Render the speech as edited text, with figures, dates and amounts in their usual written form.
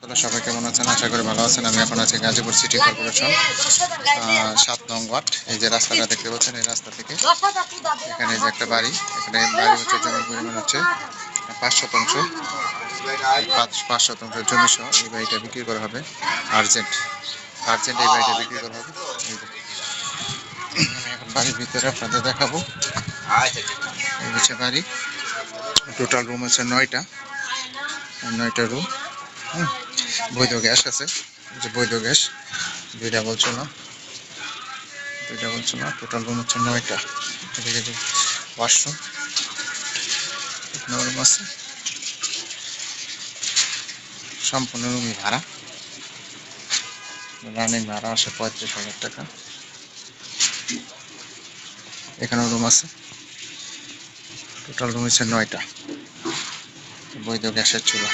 আপনারা সবাই কেমন আছেন? আশা করি ভালো আছেন। আমি এখন আছি গাজীপুর সিটি কর্পোরেশন ৭ নং ওয়ার্ড। এই যে রাস্তাটা দেখতে পাচ্ছেন, এই রাস্তা থেকে এখানে যে একটা বাড়ি, এখানে বাড়ি হচ্ছে জমির পরিমাণ হচ্ছে ৫ শতাংশ, ৫ শতাংশ জমি সহ এই বাড়িটা বিক্রি করা হবে। আর্জেন্ট এই বাড়িটা বিক্রি করা হবে। আমি এখন বাড়ির ভিতরে আপনাদের দেখাবো। এই হচ্ছে বাড়ি, টোটাল রুম হচ্ছে ৯টা রুম। বৈধ গ্যাস আছে, যে বৈধ গ্যাস দুইটা বলছো না, টোটাল রুম হচ্ছে ৯টা। এদিকে যে ওয়াশরুম রুম আছে, সম্পূর্ণ রুমই ভাড়া, রানিং ভাড়া আসে ৩৫,০০০ টাকা। এখানেও রুম আছে, টোটাল রুম হচ্ছে ৯টা, বৈধ গ্যাসের চুলা।